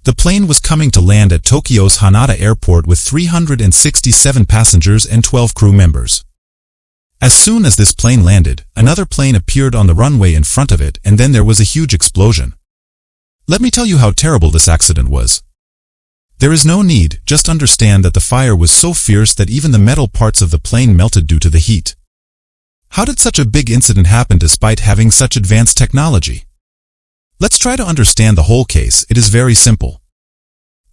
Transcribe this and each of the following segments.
The plane was coming to land at Tokyo's Haneda Airport with 367 passengers and 12 crew members. As soon as this plane landed, another plane appeared on the runway in front of it, and then there was a huge explosion. Let me tell you how terrible this accident was. There is no need, just understand that the fire was so fierce that even the metal parts of the plane melted due to the heat. How did such a big incident happen despite having such advanced technology? Let's try to understand the whole case. It is very simple.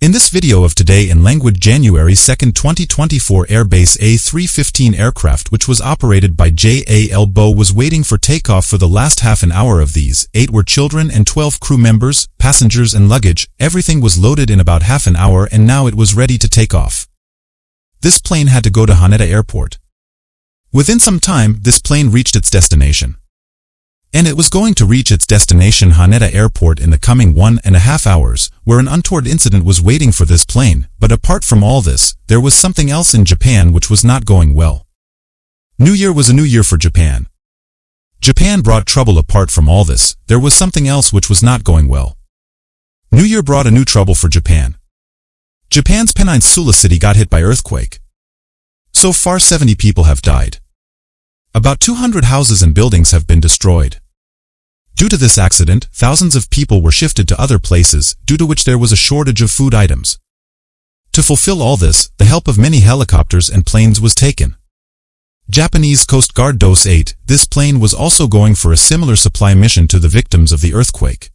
In this video of Today in Language, January 2, 2024, Airbus A315 aircraft which was operated by JAL Bo was waiting for takeoff for the last half an hour. Of these, 8 were children and 12 crew members, passengers and luggage. Everything was loaded in about half an hour and now it was ready to take off. This plane had to go to Haneda Airport. Within some time, this plane reached its destination. And it was going to reach its destination Haneda Airport in the coming 1.5 hours, where an untoward incident was waiting for this plane. But apart from all this, there was something else in Japan which was not going well. New Year was a new year for Japan. Japan brought trouble. Apart from all this, there was something else which was not going well. New Year brought a new trouble for Japan. Japan's peninsula city got hit by earthquake. So far 70 people have died. About 200 houses and buildings have been destroyed. Due to this accident, thousands of people were shifted to other places, due to which there was a shortage of food items. To fulfill all this, the help of many helicopters and planes was taken. Japanese Coast Guard DOS 8, this plane was also going for a similar supply mission to the victims of the earthquake.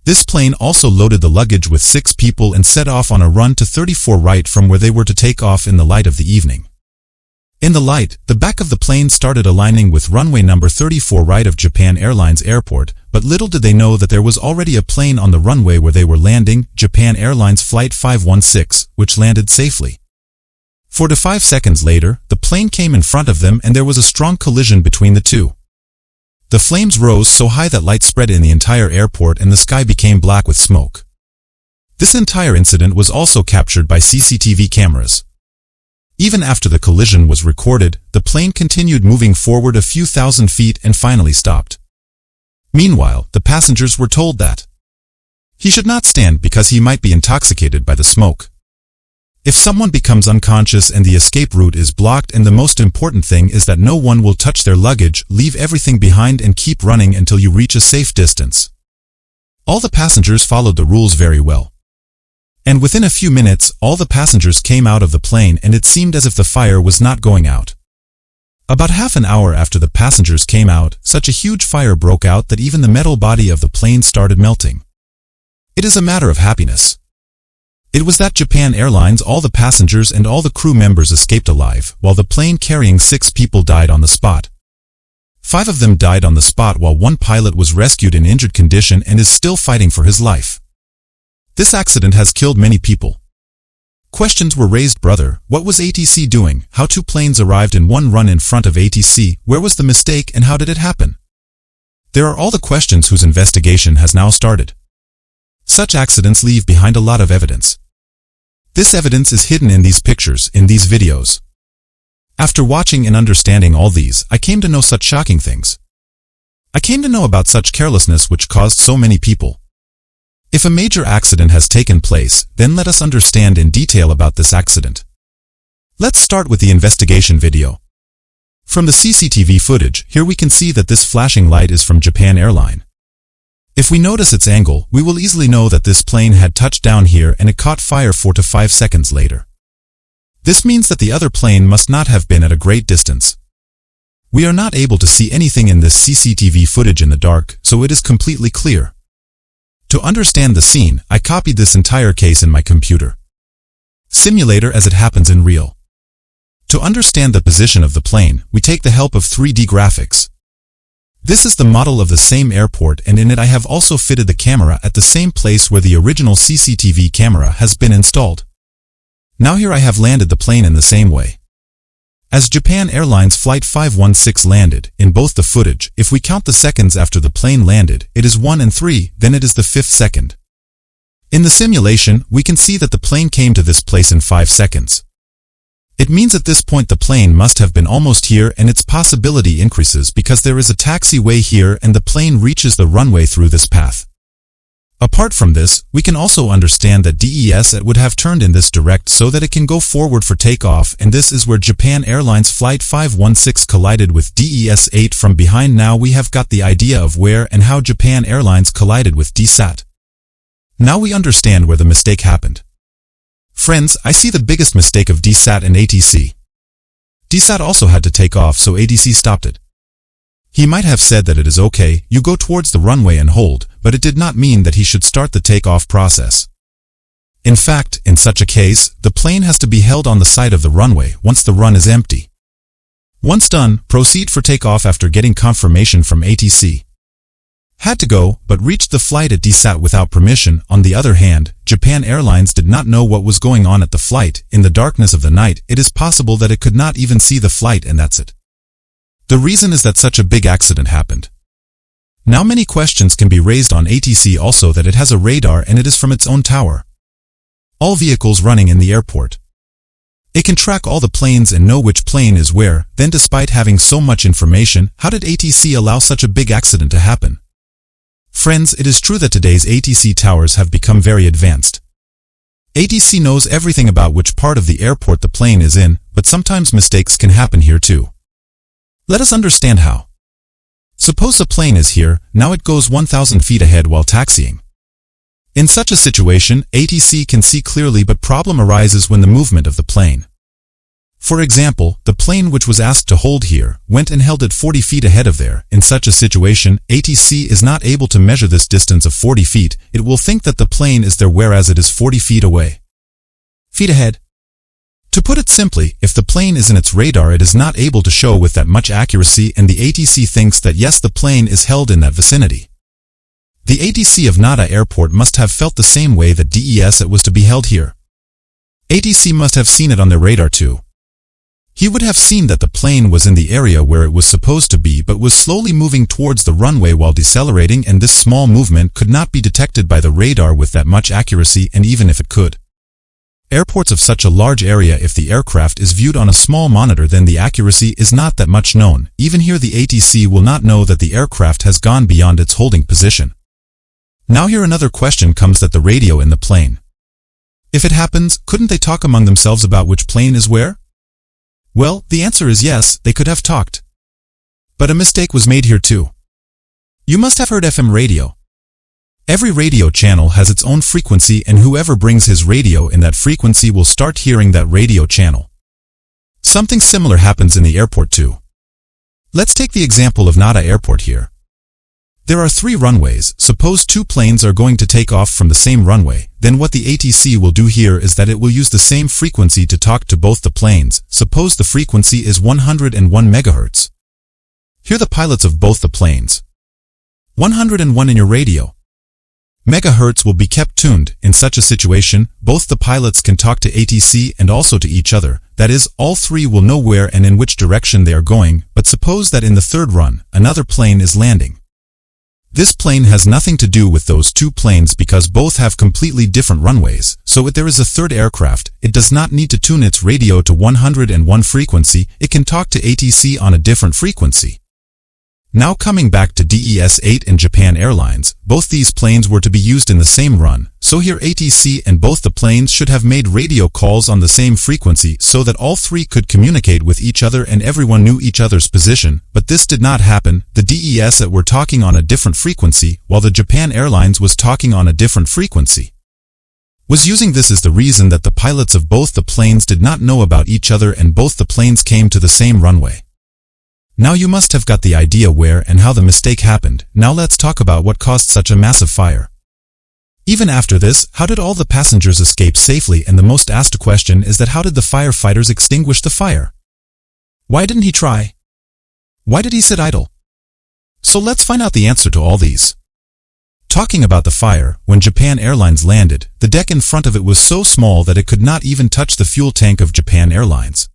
This plane also loaded the luggage with 6 people and set off on a run to 34 right from where they were to take off in the light of the evening. In the light, the back of the plane started aligning with runway number 34 right of Japan Airlines Airport, but little did they know that there was already a plane on the runway where they were landing, Japan Airlines Flight 516, which landed safely. 4 to 5 seconds later, the plane came in front of them and there was a strong collision between the two. The flames rose so high that light spread in the entire airport and the sky became black with smoke. This entire incident was also captured by CCTV cameras. Even after the collision was recorded, the plane continued moving forward a few thousand feet and finally stopped. Meanwhile, the passengers were told that he should not stand because he might be intoxicated by the smoke. If someone becomes unconscious and the escape route is blocked, and the most important thing is that no one will touch their luggage, leave everything behind and keep running until you reach a safe distance. All the passengers followed the rules very well. And within a few minutes, all the passengers came out of the plane and it seemed as if the fire was not going out. About half an hour after the passengers came out, such a huge fire broke out that even the metal body of the plane started melting. It is a matter of happiness. It was that Japan Airlines, all the passengers and all the crew members escaped alive, while the plane carrying 6 people died on the spot. 5 of them died on the spot while one pilot was rescued in injured condition and is still fighting for his life. This accident has killed many people. Questions were raised. Brother, what was ATC doing? How 2 planes arrived in one run in front of ATC? Where was the mistake and how did it happen? There are all the questions whose investigation has now started. Such accidents leave behind a lot of evidence. This evidence is hidden in these pictures, in these videos. After watching and understanding all these, I came to know such shocking things. I came to know about such carelessness which caused so many people. If a major accident has taken place, then let us understand in detail about this accident. Let's start with the investigation video. From the CCTV footage, here we can see that this flashing light is from Japan Airline. If we notice its angle, we will easily know that this plane had touched down here and it caught fire 4 to 5 seconds later. This means that the other plane must not have been at a great distance. We are not able to see anything in this CCTV footage in the dark, so it is completely clear. To understand the scene, I copied this entire case in my computer simulator as it happens in real. To understand the position of the plane, we take the help of 3D graphics. This is the model of the same airport, and in it I have also fitted the camera at the same place where the original CCTV camera has been installed. Now here I have landed the plane in the same way. As Japan Airlines Flight 516 landed, in both the footage, if we count the seconds after the plane landed, it is 1 and 3, then it is the 5th second. In the simulation, we can see that the plane came to this place in 5 seconds. It means at this point the plane must have been almost here, and its possibility increases because there is a taxiway here and the plane reaches the runway through this path. Apart from this, we can also understand that DES would have turned in this direct so that it can go forward for takeoff, and this is where Japan Airlines Flight 516 collided with DES-8 from behind. Now we have got the idea of where and how Japan Airlines collided with DSAT. Now we understand where the mistake happened. Friends, I see the biggest mistake of DSAT and ATC. DSAT also had to take off, so ATC stopped it. He might have said that it is okay, you go towards the runway and hold, but it did not mean that he should start the takeoff process. In fact, in such a case, the plane has to be held on the side of the runway once the run is empty. Once done, proceed for takeoff after getting confirmation from ATC. Had to go, but reached the flight at DSAT without permission. On the other hand, Japan Airlines did not know what was going on at the flight. In the darkness of the night, it is possible that it could not even see the flight, and that's it. The reason is that such a big accident happened. Now many questions can be raised on ATC also, that it has a radar and it is from its own tower. All vehicles running in the airport. It can track all the planes and know which plane is where. Then despite having so much information, how did ATC allow such a big accident to happen? Friends, it is true that today's ATC towers have become very advanced. ATC knows everything about which part of the airport the plane is in, but sometimes mistakes can happen here too. Let us understand how. Suppose a plane is here, now it goes 1,000 feet ahead while taxiing. In such a situation, ATC can see clearly, but problem arises when the movement of the plane. For example, the plane which was asked to hold here went and held it 40 feet ahead of there. In such a situation, ATC is not able to measure this distance of 40 feet. It will think that the plane is there whereas it is 40 feet away. Feet ahead. To put it simply, if the plane is in its radar, it is not able to show with that much accuracy, and the ATC thinks that yes, the plane is held in that vicinity. The ATC of Haneda Airport must have felt the same way that DES was to be held here. ATC must have seen it on their radar too. He would have seen that the plane was in the area where it was supposed to be, but was slowly moving towards the runway while decelerating, and this small movement could not be detected by the radar with that much accuracy, and even if it could. Airports of such a large area, if the aircraft is viewed on a small monitor, then the accuracy is not that much known. Even here the ATC will not know that the aircraft has gone beyond its holding position. Now here another question comes, that the radio in the plane. If it happens, couldn't they talk among themselves about which plane is where? Well, the answer is yes, they could have talked. But a mistake was made here too. You must have heard FM radio. Every radio channel has its own frequency, and whoever brings his radio in that frequency will start hearing that radio channel. Something similar happens in the airport too. Let's take the example of Haneda Airport here. There are 3 runways. Suppose 2 planes are going to take off from the same runway. Then what the ATC will do here is that it will use the same frequency to talk to both the planes. Suppose the frequency is 101 MHz. Hear the pilots of both the planes. 101 in your radio. Megahertz will be kept tuned. In such a situation, both the pilots can talk to ATC and also to each other. That is, all 3 will know where and in which direction they are going. But suppose that in the 3rd run, another plane is landing. This plane has nothing to do with those 2 planes because both have completely different runways. So if there is a 3rd aircraft, it does not need to tune its radio to 101 frequency. It can talk to ATC on a different frequency. Now coming back to DES-8 and Japan Airlines, both these planes were to be used in the same run. So here ATC and both the planes should have made radio calls on the same frequency so that all 3 could communicate with each other and everyone knew each other's position. But this did not happen. The DES were talking on a different frequency, while the Japan Airlines was talking on a different frequency. Was using this as the reason that the pilots of both the planes did not know about each other, and both the planes came to the same runway. Now you must have got the idea where and how the mistake happened. Now let's talk about what caused such a massive fire. Even after this, how did all the passengers escape safely? And the most asked question is that how did the firefighters extinguish the fire? Why didn't he try? Why did he sit idle? So let's find out the answer to all these. Talking about the fire, when Japan Airlines landed, the deck in front of it was so small that it could not even touch the fuel tank of Japan Airlines.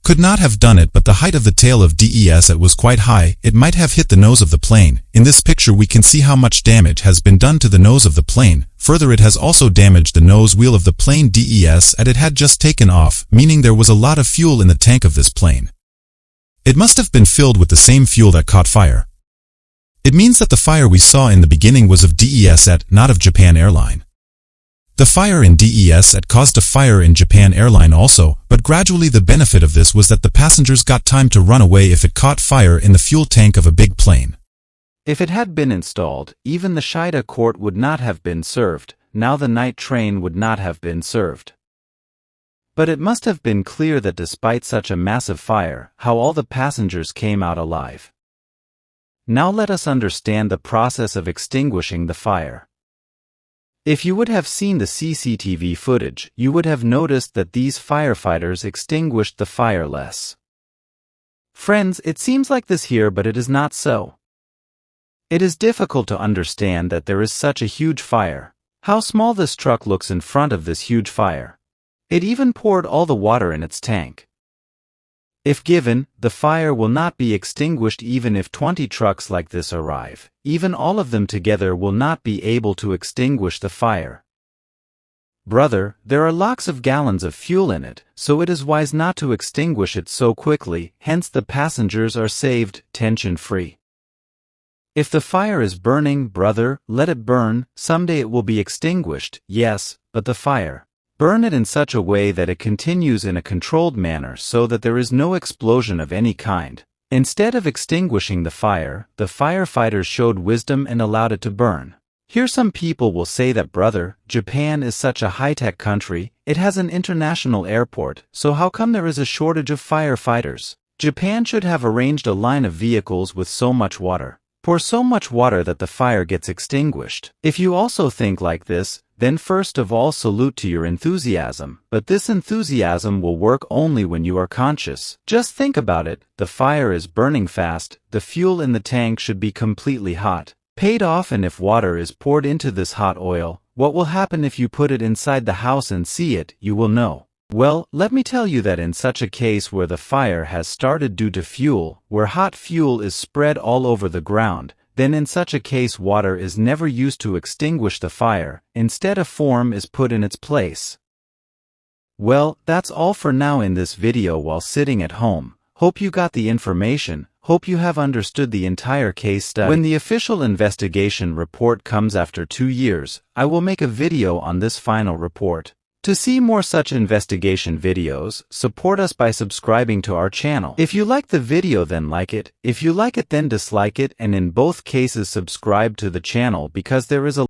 Could not have done it, but the height of the tail of DES was quite high. It might have hit the nose of the plane. In this picture we can see how much damage has been done to the nose of the plane. Further, it has also damaged the nose wheel of the plane DES, and it had just taken off, meaning there was a lot of fuel in the tank of this plane. It must have been filled with the same fuel that caught fire. It means that the fire we saw in the beginning was of DES at, not of Japan Airline. The fire in DES at caused a fire in Japan Airline also, but gradually the benefit of this was that the passengers got time to run away if it caught fire in the fuel tank of a big plane. If it had been installed, even the chute court would not have been served, now the night train would not have been served. But it must have been clear that despite such a massive fire, how all the passengers came out alive. Now let us understand the process of extinguishing the fire. If you would have seen the CCTV footage, you would have noticed that these firefighters extinguished the fire less. Friends, it seems like this here, but it is not so. It is difficult to understand that there is such a huge fire. How small this truck looks in front of this huge fire. It even poured all the water in its tank. If given, the fire will not be extinguished even if 20 trucks like this arrive. Even all of them together will not be able to extinguish the fire. Brother, there are lots of gallons of fuel in it, so it is wise not to extinguish it so quickly, hence the passengers are saved, tension-free. If the fire is burning, brother, let it burn, someday it will be extinguished, yes, but the fire. Burn it in such a way that it continues in a controlled manner so that there is no explosion of any kind. Instead of extinguishing the fire, the firefighters showed wisdom and allowed it to burn. Here some people will say that, brother, Japan is such a high-tech country, it has an international airport, so how come there is a shortage of firefighters? Japan should have arranged a line of vehicles with so much water. Pour so much water that the fire gets extinguished. If you also think like this, then first of all salute to your enthusiasm, but this enthusiasm will work only when you are conscious. Just think about it, the fire is burning fast, the fuel in the tank should be completely hot, paid off, and if water is poured into this hot oil, what will happen if you put it inside the house and see it, you will know. Well, let me tell you that in such a case where the fire has started due to fuel, where hot fuel is spread all over the ground, then in such a case water is never used to extinguish the fire, instead a form is put in its place. Well, that's all for now in this video while sitting at home. Hope you got the information, hope you have understood the entire case study. When the official investigation report comes after 2 years, I will make a video on this final report. To see more such investigation videos, support us by subscribing to our channel. If you like the video, then like it. If you like it, then dislike it, and in both cases subscribe to the channel because there is a